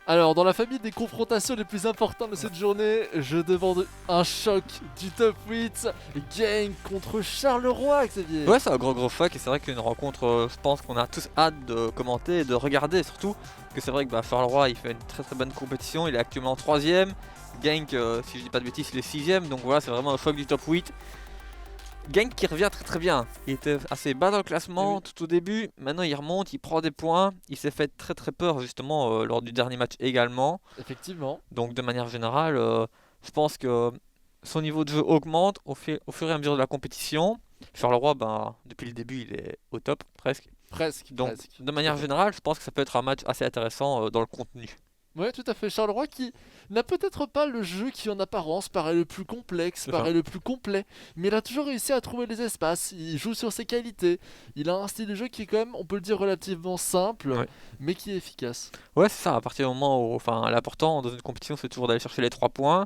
Alors, dans la famille des confrontations les plus importantes de cette journée, je demande un choc du top 8. Gang contre Charleroi, Xavier. Ouais, c'est un gros fuck et c'est vrai qu'une rencontre, je pense qu'on a tous hâte de commenter et de regarder surtout. Que c'est vrai que Charleroi il fait une très bonne compétition, il est actuellement 3ème. Genk, si je dis pas de bêtises, il est 6ème, donc voilà, c'est vraiment un choc du top 8. Genk qui revient très bien, il était assez bas dans le classement Oui. tout au début, maintenant il remonte, il prend des points, il s'est fait très peur justement lors du dernier match également. Effectivement. Donc de manière générale, je pense que son niveau de jeu augmente au fur et à mesure de la compétition. Charleroi, depuis le début, il est au top presque. Presque, Donc presque. de Tout à manière fait. générale, je pense que ça peut être un match assez intéressant dans le contenu. Ouais, tout à fait. Charleroi qui n'a peut-être pas le jeu qui en apparence paraît le plus complexe, C'est ça. paraît le plus complet, mais il a toujours réussi à trouver les espaces, il joue sur ses qualités, il a un style de jeu qui est quand même, on peut le dire, relativement simple, Ouais, mais qui est efficace. ouais c'est ça, à partir du moment où, enfin, l'important dans une compétition, c'est toujours d'aller chercher les 3 points.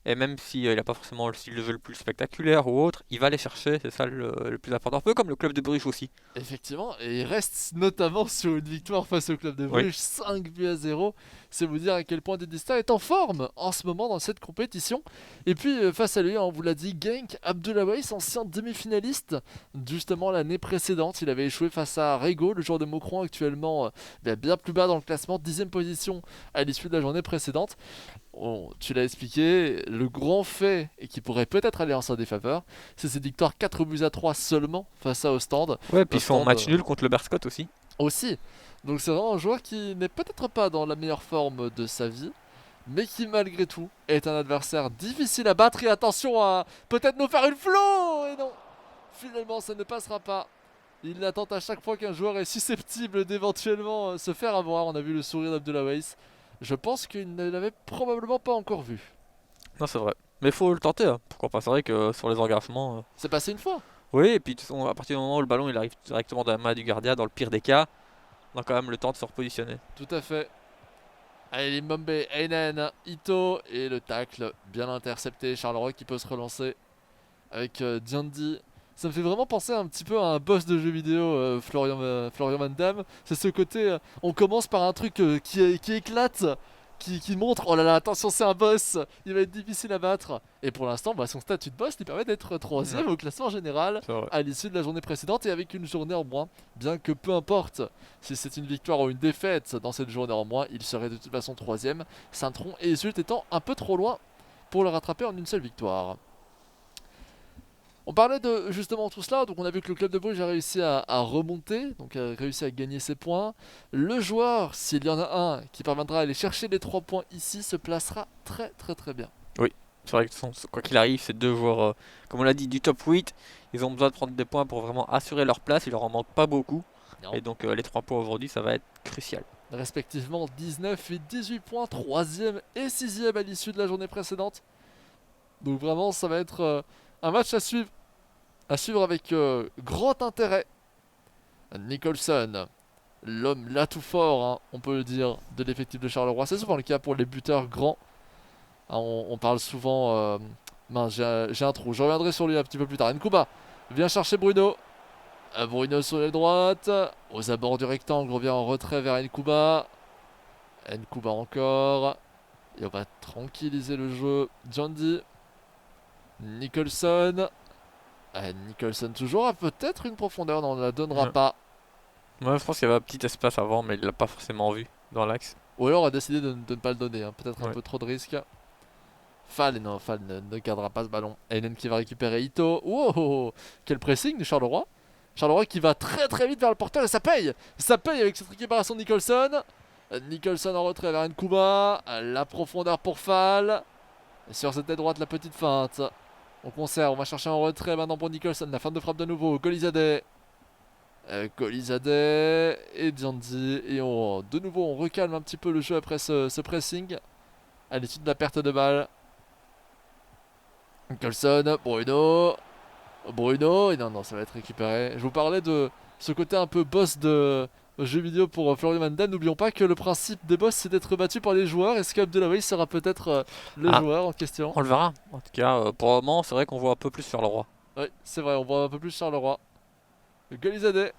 Et même si il n'a pas forcément le style de jeu le plus spectaculaire ou autre, il va les chercher, c'est ça le plus important. Un peu comme le club de Bruges aussi. Effectivement, et il reste notamment sur une victoire face au club de Oui, Bruges, 5-0. C'est vous dire à quel point Dedista est en forme en ce moment dans cette compétition. Et puis face à lui, on vous l'a dit, Genk Abdoulaye, ancien demi-finaliste, justement l'année précédente. Il avait échoué face à Rego, le joueur de Maucron, actuellement bien plus bas dans le classement, 10ème position à l'issue de la journée précédente. Tu l'as expliqué, le grand fait, et qui pourrait peut-être aller en sa défaveur, c'est cette victoire 4-3 seulement face à Ostende. ouais, puis son Ostende match nul contre le Berscott aussi. aussi. Donc c'est vraiment un joueur qui n'est peut-être pas dans la meilleure forme de sa vie, mais qui malgré tout est un adversaire difficile à battre. Et attention à peut-être nous faire une flow. Et non, finalement ça ne passera pas. Il attend à chaque fois qu'un joueur est susceptible d'éventuellement se faire avoir. On a vu le sourire d'Abdoulaye. Je pense qu'il ne l'avait probablement pas encore vu. Non, c'est vrai. Mais faut le tenter, hein. Pourquoi pas. C'est vrai que sur les engagements. C'est passé une fois. Oui, et puis de toute façon, à partir du moment où le ballon il arrive directement dans la main du gardien, dans le pire des cas, on a quand même le temps de se repositionner. Tout à fait. Allez, Mbembe, Einen, Ito et le tacle bien intercepté. Charleroi qui peut se relancer avec Diandi. Ça me fait vraiment penser un petit peu à un boss de jeu vidéo, Florian Van Damme. C'est ce côté, on commence par un truc qui éclate, qui montre, oh là là, attention c'est un boss, il va être difficile à battre. Et pour l'instant, son statut de boss lui permet d'être Ouais, 3ème au classement général c'est vrai. à l'issue de la journée précédente et avec une journée en moins. Bien que peu importe si c'est une victoire ou une défaite dans cette journée en moins, il serait de toute façon 3ème. Saint-Tron et Zult étant un peu trop loin pour le rattraper en une seule victoire. On parlait de justement tout cela, donc on a vu que le club de Bruges a réussi à remonter, donc a réussi à gagner ses points. Le joueur, s'il y en a un qui parviendra à aller chercher les 3 points ici, se placera très bien. Oui, c'est vrai que quoi qu'il arrive, ces deux joueurs, comme on l'a dit, du top 8, ils ont besoin de prendre des points pour vraiment assurer leur place. Il leur en manque pas beaucoup. Non. Et donc les 3 points aujourd'hui, ça va être crucial. Respectivement 19 et 18 points, 3ème et 6ème à l'issue de la journée précédente. Donc vraiment, ça va être un match à suivre avec grand intérêt. Nicholson, l'homme l'atout fort, hein, on peut le dire, de l'effectif de Charleroi. C'est souvent le cas pour les buteurs grands. Hein, on parle souvent. Mince, j'ai un trou. Je reviendrai sur lui un petit peu plus tard. Nkuba vient chercher Bruno. Bruno sur la droite. Aux abords du rectangle, revient en retrait vers Nkuba. Nkuba encore. Et on va tranquilliser le jeu. Jandy. Nicholson. Nicholson toujours a peut-être une profondeur. Non, on ne la donnera Ouais. pas. Moi, je pense qu'il y avait un petit espace avant, mais il l'a pas forcément vu dans l'axe. Ou alors a décidé de ne pas le donner. Hein. Peut-être un Ouais. peu trop de risque. Fall, non, Fall ne gardera pas ce ballon. Einen qui va récupérer Ito. Wow, quel pressing de Charleroi. Charleroi qui va très vite vers le porteur et ça paye. Ça paye avec cette récupération de Nicholson. Nicholson en retrait vers Nkuba. La profondeur pour Fall. Et sur cette tête droite, la petite feinte. On conserve, on va chercher en retrait maintenant pour Nicholson. La feinte de frappe de nouveau. Golizade. Golizade et Diandi. Et de nouveau, on recalme un petit peu le jeu après ce pressing. À l'issue de la perte de balle. Nicholson, Bruno, et non, ça va être récupéré. Je vous parlais de ce côté un peu boss de jeu vidéo pour Florian Van Damme. N'oublions pas que le principe des boss c'est d'être battu par les joueurs. Est-ce qu'Abdoulaye sera peut-être le Ah, joueur en question? on le verra. En tout cas, pour le moment, c'est vrai qu'on voit un peu plus sur le roi. Oui, c'est vrai, on voit un peu plus Charleroi. Golizade.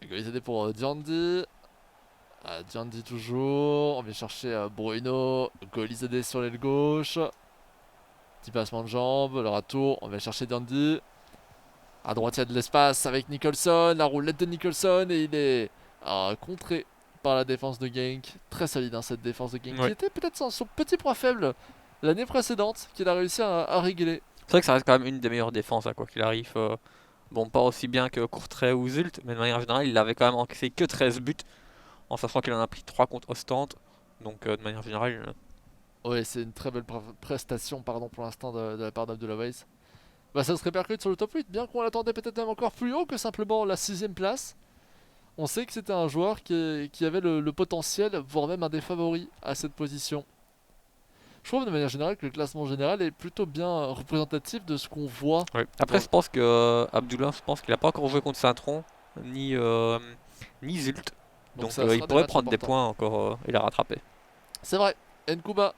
Golizade pour Diandi. Diandi toujours. On vient chercher Bruno. Golizade sur l'aile gauche. Petit passement de jambes. Le ratour. On va chercher Diandi. À droite, il y a de l'espace avec Nicholson. La roulette de Nicholson. Et il est contré par la défense de Genk. Très solide hein, cette défense de Genk. Ouais. Qui était peut-être son petit point faible l'année précédente. Qu'il a réussi à régler. C'est vrai que ça reste quand même une des meilleures défenses, hein, quoi qu'il arrive. Bon, pas aussi bien que Courtrai ou Zult, mais de manière générale, il avait quand même encaissé que 13 buts, en sachant qu'il en a pris 3 contre Ostende. Donc, de manière générale, Ouais, c'est une très belle prestation pardon, pour l'instant de la part d'Abdullah Weiss. Bah, ça se répercute sur le top 8, bien qu'on l'attendait peut-être même encore plus haut que simplement la 6ème place. On sait que c'était un joueur qui avait le potentiel, voire même un des favoris à cette position. Je trouve de manière générale que le classement général est plutôt bien représentatif de ce qu'on voit. ouais. Après, Bon. je pense que Abdullah, je pense qu'il a pas encore joué contre Saint-Tron, ni Zult. Donc, Ça sera il des pourrait matchs prendre des importants. points encore et la rattraper. C'est vrai, Nkuba,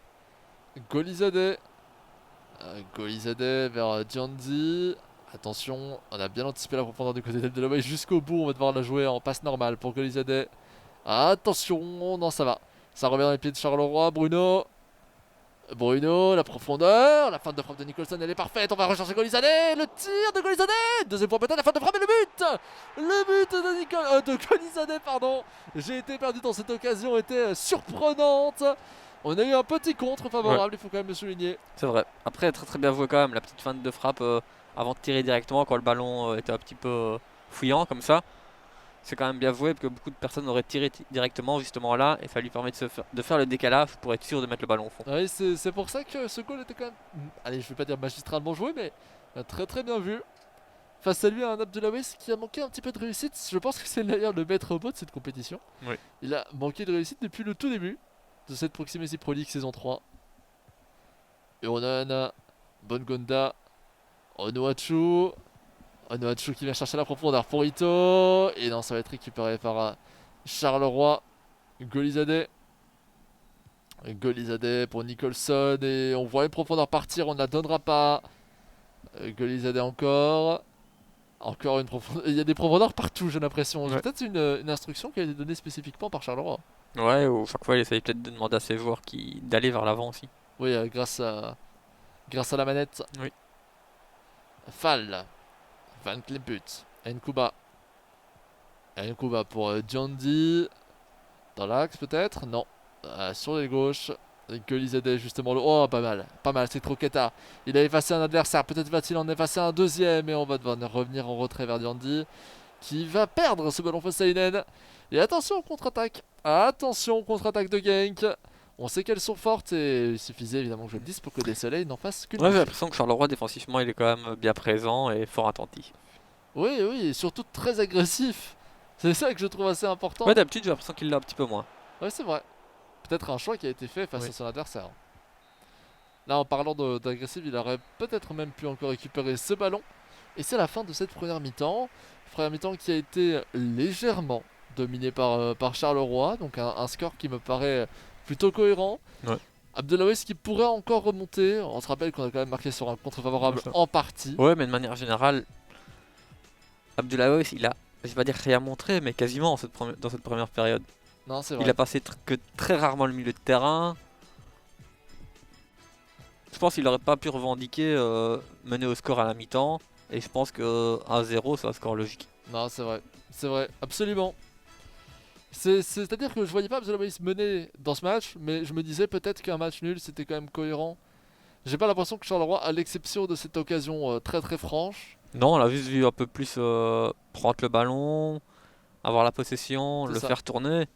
Golizade, Golizade vers Diandi. Attention, on a bien anticipé la profondeur du côté de la jusqu'au bout. On va devoir la jouer en passe normale pour Golizade. Attention, non, ça va. Ça revient dans les pieds de Charleroi. Bruno, la profondeur. La fin de frappe de Nicholson, elle est parfaite. On va rechercher Golizade. Le tir de Golizade. Deuxième point peut-être, la fin de frappe et le but. Le but de Golizade, pardon. J'ai été perdu dans cette occasion, était surprenante. On a eu un petit contre favorable, il faut quand même le souligner. C'est vrai. Après, très très bien joué quand même. La petite fin de frappe avant de tirer directement quand le ballon était un petit peu fouillant comme ça. C'est quand même bien joué parce que beaucoup de personnes auraient tiré directement justement là et ça lui permet de faire le décalage pour être sûr de mettre le ballon au fond. Oui, c'est pour ça que ce goal était quand même, allez, je vais pas dire magistralement joué, mais très très bien vu. Face à lui, un Abdullah Weiss qui a manqué un petit peu de réussite. Je pense que c'est d'ailleurs le maître mot de cette compétition. Oui. Il a manqué de réussite depuis le tout début de cette Proximity Pro League saison 3. Uronan, Bongonda, Onuachu. Onuachu qui vient chercher la profondeur pour Ito. Et non, ça va être récupéré par Charleroi. Golizade. Golizade pour Nicholson. Et on voit une profondeur partir, on ne la donnera pas. Golizade encore. Encore une profondeur. Il y a des profondeurs partout, j'ai l'impression. Ouais. Peut-être une instruction qui a été donnée spécifiquement par Charleroi. Ouais, ou chaque fois il essaye peut-être de demander à ses joueurs d'aller vers l'avant aussi. Oui, grâce à la manette. Oui. Fall. Van Klemput. Nkuba. Nkuba pour Djandi. Dans l'axe peut-être. Non. Sur les gauches. Golizade justement. Oh, pas mal. Pas mal, c'est Troqueta. Il a effacé un adversaire. Peut-être va-t-il en effacer un deuxième. Et on va devoir revenir en retrait vers Djandi. Qui va perdre ce ballon face à Inen. Et attention aux contre-attaque. Attention aux contre-attaque de Genk. On sait qu'elles sont fortes et il suffisait évidemment que je le dise pour que des soleils n'en fassent qu'une. Ouais, j'ai l'impression que Charleroi défensivement il est quand même bien présent et fort attentif. Oui, oui, et surtout très agressif. C'est ça que je trouve assez important. Ouais, d'habitude j'ai l'impression qu'il l'a un petit peu moins. Ouais, c'est vrai. Peut-être un choix qui a été fait face Oui. à son adversaire. Là, en parlant d'agressif, il aurait peut-être même pu encore récupérer ce ballon. Et c'est la fin de cette première mi-temps. Première mi-temps qui a été légèrement dominée par Charleroi. Donc un score qui me paraît plutôt cohérent. Ouais. Abdullah Weiss qui pourrait encore remonter. On se rappelle qu'on a quand même marqué sur un contre favorable Ouais, ça. en partie. Ouais, mais de manière générale, Abdullah Weiss, il a, je vais pas dire rien montré, mais quasiment dans cette première période. Non, c'est vrai. Il a passé que très rarement le milieu de terrain. Je pense qu'il n'aurait pas pu revendiquer mener au score à la mi-temps. Et je pense que 1-0, c'est un score logique. Non, c'est vrai, absolument. C'est-à-dire que je voyais pas Abdullah Weiss mener dans ce match, mais je me disais peut-être qu'un match nul c'était quand même cohérent. J'ai pas l'impression que Charleroi, à l'exception de cette occasion très très franche, Non, on l'a juste vu un peu plus prendre le ballon, avoir la possession, C'est le ça. faire tourner.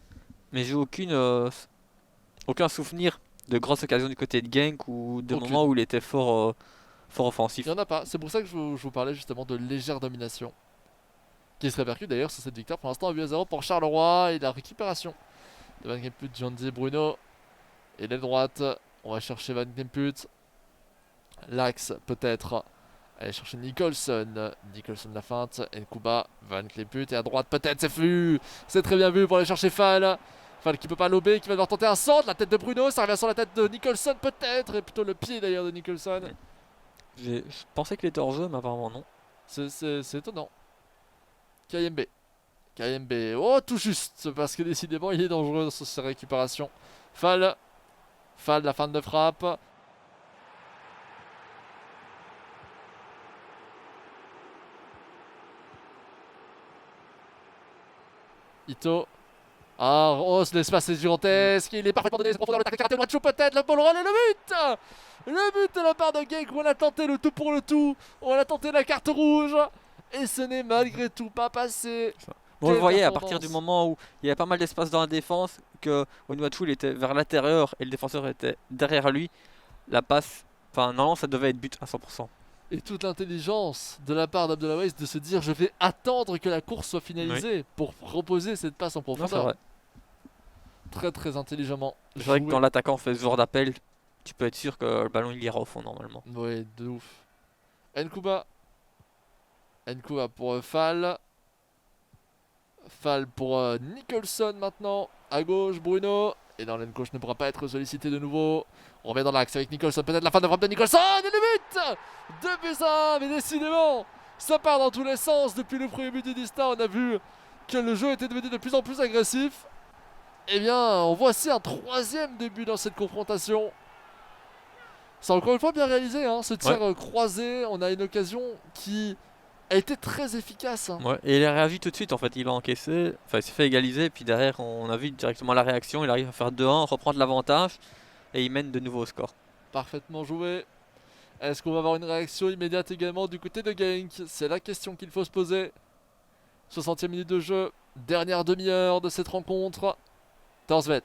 Mais j'ai aucun souvenir de grosses occasions du côté de Genk ou de Aucune. moments où il était fort offensif. il y en a pas. C'est pour ça que je vous parlais justement de légère domination. Qui se répercute d'ailleurs sur cette victoire pour l'instant 8-0 pour Charleroi et la récupération de Van Kemput, Janzi Bruno. Et l'aile droite, on va chercher Van Kemput. L'axe peut-être. Aller chercher Nicholson. Nicholson la feinte. Nkuba, Van Kemput. Et à droite peut-être, c'est vu. C'est très bien vu pour aller chercher Fall. Fall qui peut pas lober, qui va devoir tenter un centre. La tête de Bruno, ça revient sur la tête de Nicholson peut-être. Et plutôt le pied d'ailleurs de Nicholson. Je pensais qu'il était hors jeu, mais apparemment non. C'est étonnant. KMB. KMB, oh tout juste, parce que décidément il est dangereux sur ses récupérations. Fall, la fin de frappe. Ito. Ah, oh, l'espace est gigantesque, il est parfaitement donné, c'est profondeur, le tacle karaté, Noachu peut-être, le ball roll et le but. Le but de la part de Genk, on a tenté le tout pour le tout, on a tenté la carte rouge, et ce n'est malgré tout pas passé. On le voyait à partir du moment où il y avait pas mal d'espace dans la défense, que Onuachu il était vers l'intérieur et le défenseur était derrière lui. La passe, enfin non, ça devait être but à 100%. Et toute l'intelligence de la part d'Abdullah de se dire je vais attendre que la course soit finalisée pour proposer cette passe en Non, c'est profondeur. vrai. Très très intelligemment. C'est vrai que quand l'attaquant fait ce genre d'appel, tu peux être sûr que le ballon il ira au fond normalement. Ouais, de ouf. Nkuba. Nkuba pour Fall. Fall pour Nicholson maintenant. À gauche, Bruno. Et dans l'aile gauche ne pourra pas être sollicité de nouveau. On revient dans l'axe avec Nicholson. Peut-être la fin de frappe de Nicholson. Et le but 2-1. Mais décidément, ça part dans tous les sens. Depuis le premier but du Dista, on a vu que le jeu était devenu de plus en plus agressif. Eh bien, on voit aussi un troisième début dans cette confrontation. C'est encore une fois bien réalisé, hein, ce tir croisé. On a une occasion qui a été très efficace. Hein. Ouais, et il a réagi tout de suite en fait. Il a encaissé, enfin il s'est fait égaliser. Puis derrière, on a vu directement la réaction. Il arrive à faire 2-1, reprendre l'avantage et il mène de nouveau au score. Parfaitement joué. Est-ce qu'on va avoir une réaction immédiate également du côté de Genk? C'est la question qu'il faut se poser. 60e minute de jeu, dernière demi-heure de cette rencontre. Torsvet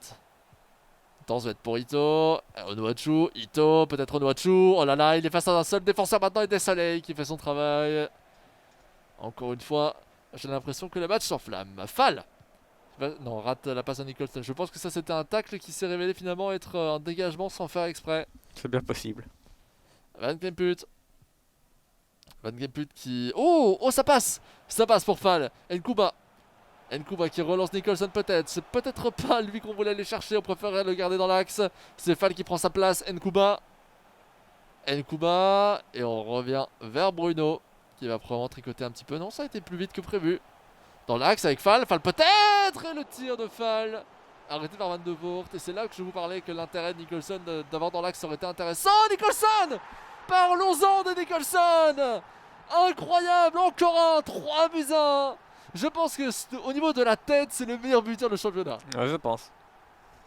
pour Ito. Onuachu, Ito, peut-être Onuachu. Oh là là, il est face à un seul défenseur maintenant et Desoleil qui fait son travail. Encore une fois, j'ai l'impression que le match s'enflamme. Fall. Non, rate la passe à Nicholson. Je pense que ça c'était un tacle qui s'est révélé finalement être un dégagement sans faire exprès. C'est bien possible. Van Kemput. Van Kemput qui... Oh, ça passe. Ça passe pour Fall. Nkuba qui relance Nicholson peut-être. C'est peut-être pas lui qu'on voulait aller chercher. On préférait le garder dans l'axe. C'est Fall qui prend sa place. Nkuba. Et on revient vers Bruno qui va probablement tricoter un petit peu. Non, ça a été plus vite que prévu. Dans l'axe avec Fall. Fall peut-être. Et le tir de Fall. Arrêté par Van de Voort. Et c'est là que je vous parlais que l'intérêt de Nicholson d'avoir dans l'axe aurait été intéressant. Nicholson. Parlons-en de Nicholson. Incroyable. Encore un. 3-1. Je pense que au niveau de la tête, c'est le meilleur buteur de championnat. Ouais, je pense.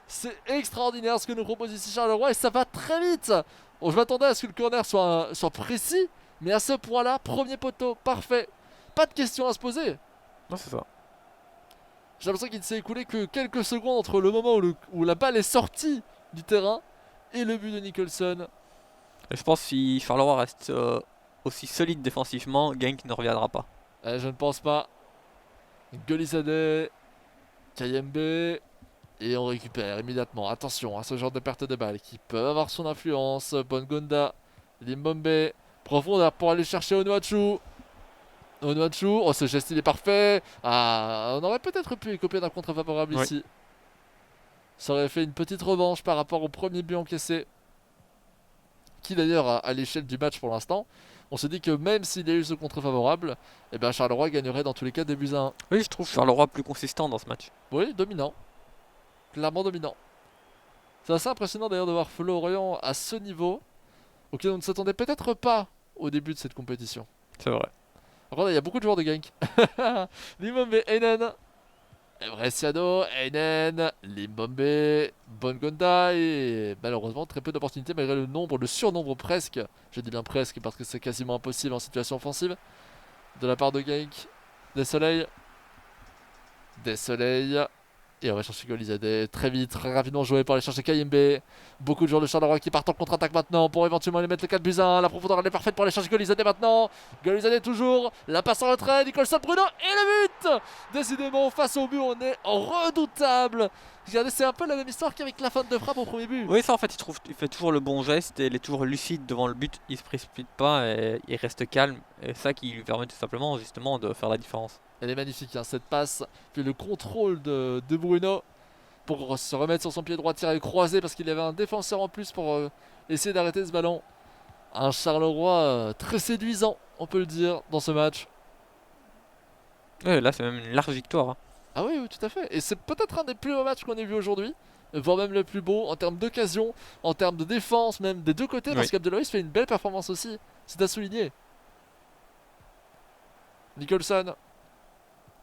C'est extraordinaire ce que nous propose ici Charleroi et ça va très vite. Je m'attendais à ce que le corner soit précis, mais à ce point-là, premier poteau, parfait. Pas de questions à se poser. Non, c'est ça. J'ai l'impression qu'il ne s'est écoulé que quelques secondes entre le moment où la balle est sortie du terrain et le but de Nicholson. Et je pense que si Charleroi reste aussi solide défensivement, Genk ne reviendra pas. Je ne pense pas. Golizade, KMB, et on récupère immédiatement. Attention à ce genre de perte de balle qui peut avoir son influence. Bongonda, Limbombe, profondeur pour aller chercher Onuachu. Oh ce geste il est parfait. Ah, on aurait peut-être pu écoper d'un contre favorable ici. Ça aurait fait une petite revanche par rapport au premier but encaissé. Qui d'ailleurs à l'échelle du match pour l'instant. On se dit que même s'il y a eu ce contre favorable, eh ben Charleroi gagnerait dans tous les cas 2-1. Oui, je trouve Charleroi plus consistant dans ce match. Oui, dominant. Clairement dominant. C'est assez impressionnant d'ailleurs de voir Florian à ce niveau, auquel on ne s'attendait peut-être pas au début de cette compétition. C'est vrai. Par il y a beaucoup de joueurs de Genk. Limbombe, Einen, Bresciano, Einen, Limbombe, Bongonda et malheureusement très peu d'opportunités malgré le surnombre presque, je dis bien presque parce que c'est quasiment impossible en situation offensive, de la part de Genk. Desoleil. Et on va chercher Golizade très vite, très rapidement joué pour aller chercher KMB. Beaucoup de joueurs de Charleroi qui partent en contre-attaque maintenant pour éventuellement aller mettre le 4-1. La profondeur elle est parfaite pour aller chercher Golizade maintenant. Golizade toujours, la passe en retrait, Nicholson, Bruno et le but. Décidément face au but on est redoutable. Regardez, c'est un peu la même histoire qu'avec la fin de frappe au premier but. Oui, ça en fait il fait toujours le bon geste et il est toujours lucide devant le but. Il se précipite pas et il reste calme. Et ça qui lui permet tout simplement justement de faire la différence. Elle est magnifique hein, cette passe, puis le contrôle de Bruno pour se remettre sur son pied droit tiré croisé parce qu'il y avait un défenseur en plus pour essayer d'arrêter ce ballon. Un Charleroi très séduisant, on peut le dire, dans ce match. Ouais, là c'est même une large victoire, hein. Ah oui, oui, tout à fait. Et c'est peut-être un des plus beaux matchs qu'on ait vu aujourd'hui, voire même le plus beau en termes d'occasion, en termes de défense, même des deux côtés, parce Oui. qu'Abdelaziz fait une belle performance aussi. C'est à souligner. Nicholson.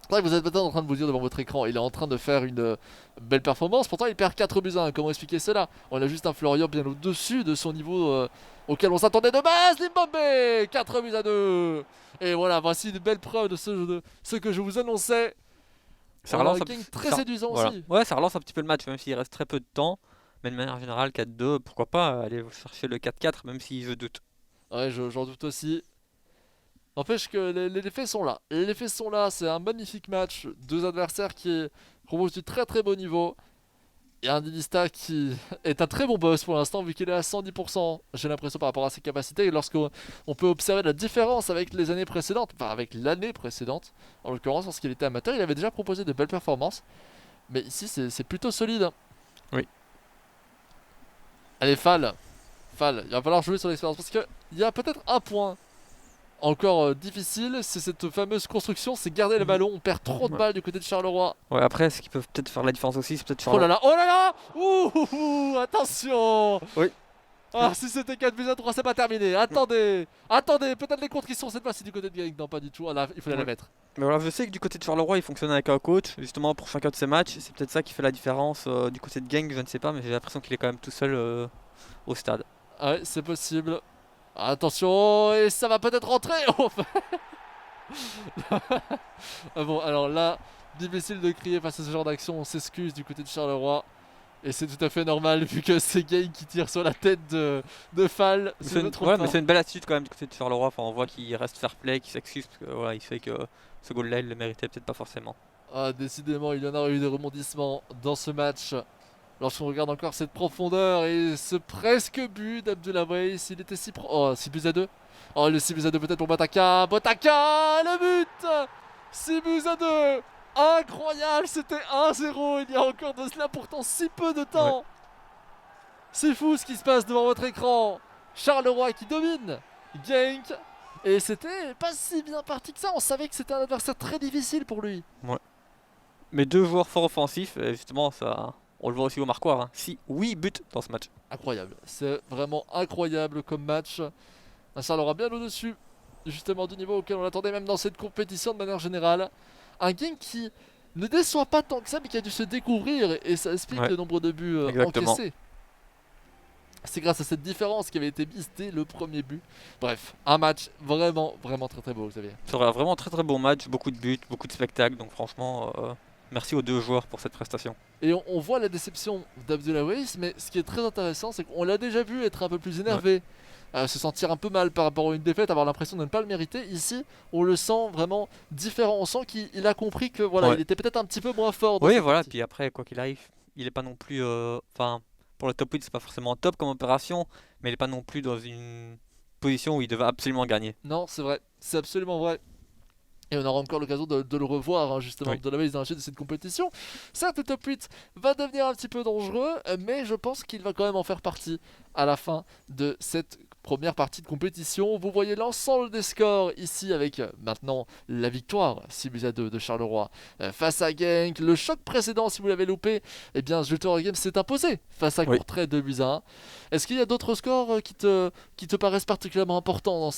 C'est vrai que vous êtes peut-être en train de vous dire devant votre écran, il est en train de faire une belle performance, pourtant il perd 4 buts à 1. Comment expliquer cela? On a juste un Florian bien au-dessus de son niveau auquel on s'attendait de base. Limbombe 4 buts à 2. Et voilà, voici une belle preuve de ce que je vous annonçais. Ça Voilà, un relance, game très ça- séduisant voilà. aussi. Ouais, ça relance un petit peu le match, même s'il reste très peu de temps. Mais de manière générale, 4-2, pourquoi pas aller chercher le 4-4, même si je doute. Ouais, j'en doute aussi. N'empêche que les faits sont là. Les faits sont là, c'est un magnifique match. Deux adversaires qui proposent du très très beau niveau. Et un Dinista qui est un très bon boss pour l'instant, vu qu'il est à 110%, j'ai l'impression, par rapport à ses capacités. Et lorsqu'on peut observer la différence avec les années précédentes, enfin avec l'année précédente, en l'occurrence, lorsqu'il était amateur, il avait déjà proposé de belles performances. Mais ici, c'est plutôt solide, hein. Oui. Allez, Fall. Fall, il va falloir jouer sur l'expérience. Parce qu'il y a peut-être un point encore difficile, c'est cette fameuse construction, c'est garder le ballon. On perd trop de Ouais. balles du côté de Charleroi. Ouais, après, ce qui peut peut-être faire la différence aussi, c'est peut-être Oh là Charleroi. là, oh là là. Ouh, ouh, ouh, attention. Oui. Ah, si c'était 4 buts à 3, c'est pas terminé. Attendez, attendez, peut-être les contres qui sont cette fois-ci du côté de Garing. Non, pas du tout. Ah là, il fallait la Ouais. mettre. Mais voilà, je sais que du côté de Charleroi, il fonctionne avec un coach, justement pour chacun de ses matchs. C'est peut-être ça qui fait la différence du côté de Gang, je ne sais pas, mais j'ai l'impression qu'il est quand même tout seul au stade. Ah ouais, c'est possible. Attention, et ça va peut-être rentrer. Enfin. Ah bon, alors là, difficile de crier face à ce genre d'action. On s'excuse du côté de Charleroi. Et c'est tout à fait normal vu que c'est Gay qui tire sur la tête de Fall. Si je me trompe Ouais, pas. mais c'est une belle attitude quand même du côté de Charleroi. Enfin, on voit qu'il reste fair play, qu'il s'excuse, parce que voilà, il sait que ce goal-là, il le méritait peut-être pas forcément. Ah, décidément, il y en a eu des rebondissements dans ce match. Lorsqu'on regarde encore cette profondeur et ce presque but d'Abdoulaye, s'il était si pro... Oh, 6 buts à 2. Oh, le 6 buts à 2 peut-être pour Botaka. Botaka, le but 6 buts à 2. Incroyable, c'était 1-0 il y a encore de cela pourtant si peu de temps. C'est fou ce qui se passe devant votre écran. Charleroi qui domine. Genk. Et c'était pas si bien parti que ça. On savait que c'était un adversaire très difficile pour lui. Ouais. Mais deux joueurs fort offensifs, et justement, ça, on le voit aussi au marquoir. Hein. 8 buts dans ce match. Incroyable. C'est vraiment incroyable comme match. Un Charleroi bien au-dessus, justement, du niveau auquel on l'attendait même dans cette compétition de manière générale. Un game qui ne déçoit pas tant que ça, mais qui a dû se découvrir. Et ça explique Ouais, le nombre de buts exactement. encaissés. C'est grâce à cette différence qui avait été mise dès le premier but. Bref, un match vraiment, vraiment très très beau, Xavier. C'est vraiment un très très beau match, beaucoup de buts, beaucoup de spectacles. Donc franchement, merci aux deux joueurs pour cette prestation. Et on voit la déception d'Abdoulaye, mais ce qui est très intéressant, c'est qu'on l'a déjà vu être un peu plus énervé, se sentir un peu mal par rapport à une défaite, avoir l'impression de ne pas le mériter. Ici, on le sent vraiment différent. On sent qu'il a compris que voilà, Ouais. il était peut-être un petit peu moins fort dans Oui, cette voilà. partie. Puis après, quoi qu'il arrive, il est pas non plus. Enfin, pour le top 8, c'est pas forcément top comme opération, mais il est pas non plus dans une position où il devait absolument gagner. Non, c'est vrai, c'est absolument vrai. Et on aura encore l'occasion de le revoir, hein, justement, Oui. de la base dans la suite de cette compétition. Certes, le top 8 va devenir un petit peu dangereux, mais je pense qu'il va quand même en faire partie à la fin de cette première partie de compétition. Vous voyez l'ensemble des scores ici avec maintenant la victoire 6 buts à 2 de Charleroi face à Genk. Le choc précédent, si vous l'avez loupé, eh bien, Zultor Games s'est imposé face à Oui. Courtrai 2 buts à 1. Est-ce qu'il y a d'autres scores qui te paraissent particulièrement importants dans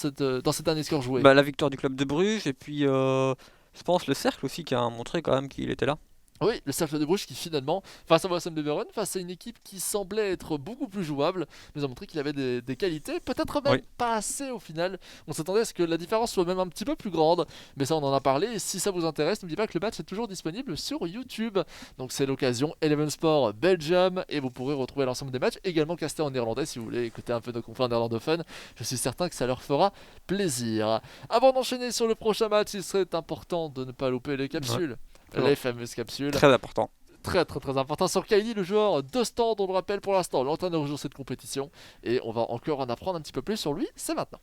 ces derniers scores joués? Bah, la victoire du club de Bruges et puis je pense le cercle aussi qui a montré quand même qu'il était là. Oui, le Cercle de Bruges qui finalement, face à Wassam Beveren, face à une équipe qui semblait être beaucoup plus jouable, nous a montré qu'il avait des qualités, peut-être même Oui. pas assez au final. On s'attendait à ce que la différence soit même un petit peu plus grande, mais ça on en a parlé. Et si ça vous intéresse, n'oubliez pas que le match est toujours disponible sur YouTube. Donc c'est l'occasion, Eleven Sport Belgium, et vous pourrez retrouver l'ensemble des matchs, également castés en néerlandais si vous voulez écouter un peu nos confrères néerlandophones. Je suis certain que ça leur fera plaisir. Avant d'enchaîner sur le prochain match, il serait important de ne pas louper les capsules. Ouais. Les fameuses capsules. Très important. Très très très important sur Kylie, le joueur de stand, on le rappelle pour l'instant, l'entraîneur joue cette compétition. Et on va encore en apprendre un petit peu plus sur lui, c'est maintenant.